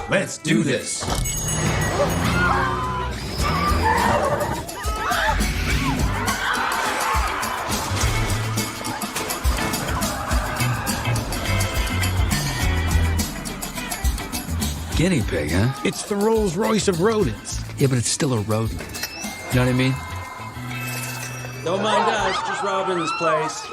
Let's do this. Guinea pig, huh? It's the Rolls Royce of rodents. Yeah, but it's still a rodent. You know what I mean? Don't mind us, just robbing this place.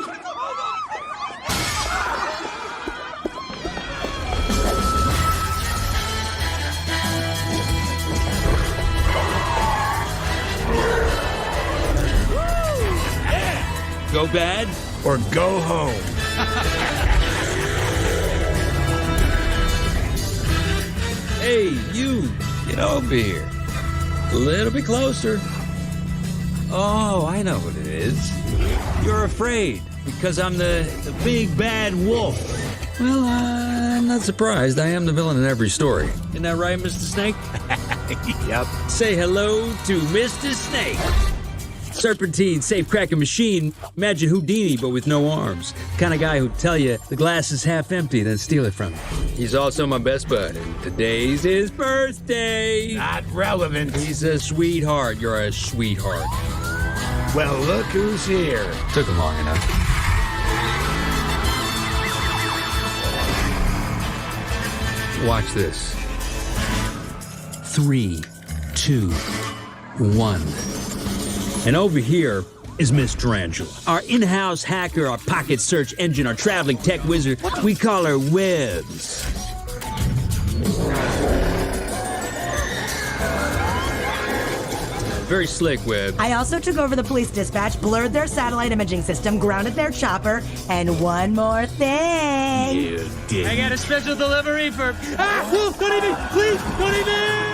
Go bad? Or go home. Hey, you! Get over here. A little bit closer. Oh, I know what it is. You're afraid because I'm the big bad wolf. Well, I'm not surprised. I am the villain in every story. Isn't that right, Mr. Snake? Yep. Say hello to Mr. Snake. Serpentine, safe cracking machine. Imagine Houdini, but with no arms. The kind of guy who'd tell you the glass is half empty, then steal it from you. He's also my best bud, and today's his birthday. Not relevant. He's a sweetheart. You're a sweetheart. Well, look who's here. Took him long enough. Watch this. 3, 2, 1. And over here is Miss Tarantula, our in-house hacker, our pocket search engine, our traveling tech wizard. We call her Webs. Very slick, Web. I also took over the police dispatch, blurred their satellite imaging system, grounded their chopper, and one more thing. You did. I got a special delivery for... Wolf, don't even! Please, don't even!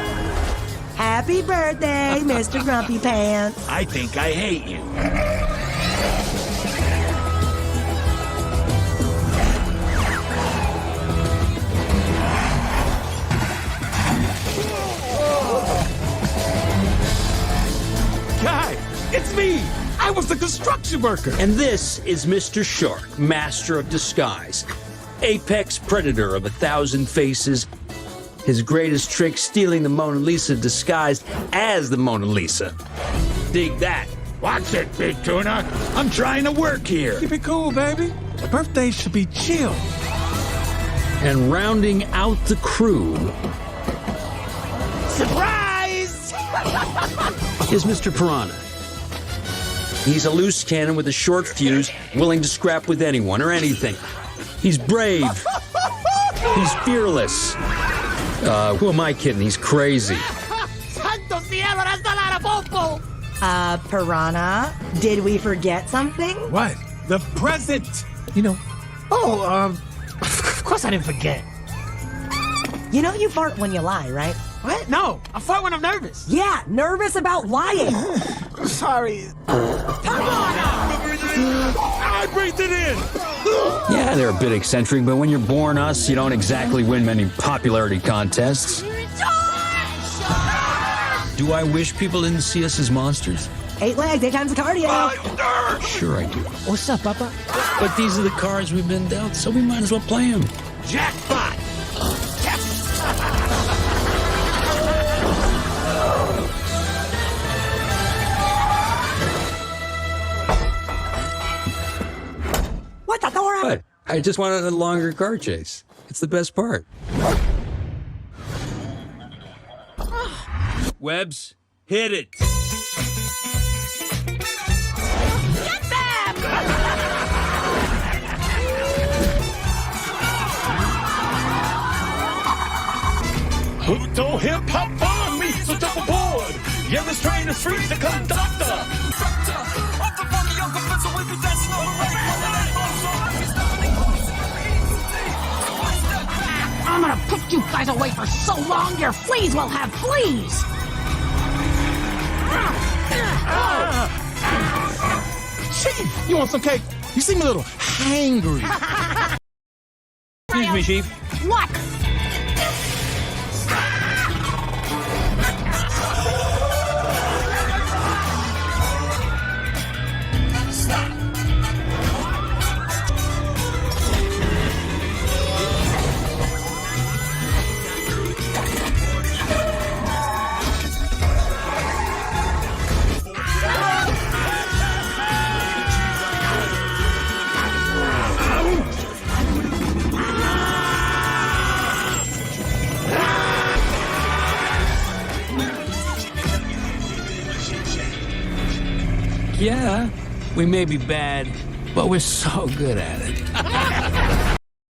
Happy birthday, Mr. Grumpy Pants. I think I hate you. Guy, it's me. I was the construction worker. And this is Mr. Shark, master of disguise. Apex predator of 1,000 faces. His greatest trick, stealing the Mona Lisa disguised as the Mona Lisa. Dig that. Watch it, Big Tuna. I'm trying to work here. Keep it cool, baby. The birthday should be chill. And rounding out the crew Surprise! is Mr. Piranha. He's a loose cannon with a short fuse, willing to scrap with anyone or anything. He's brave. He's fearless. Who am I kidding? He's crazy. Piranha, did we forget something? What? The present. You know. Oh, of course I didn't forget. You know you fart when you lie, right? What? No, I fart when I'm nervous. Yeah, nervous about lying. Sorry. I breathed it in. Yeah, they're a bit eccentric, but when you're born us, you don't exactly win many popularity contests. Do I wish people didn't see us as monsters? 8 legs, 8 times the cardio. Sure I do. What's up, Papa? But these are the cards we've been dealt, so we might as well play them. Jackpot! What the Dora? What? I just wanted a longer car chase. It's the best part. Webbs, hit it. Pluto hip hop on me, so jump aboard. Yeah, this train is free to conductor. I'm gonna put you guys away for so long, your fleas will have fleas! Chief, you want some cake? You seem a little hangry. Excuse me, Chief. What? Yeah, we may be bad, but we're so good at it.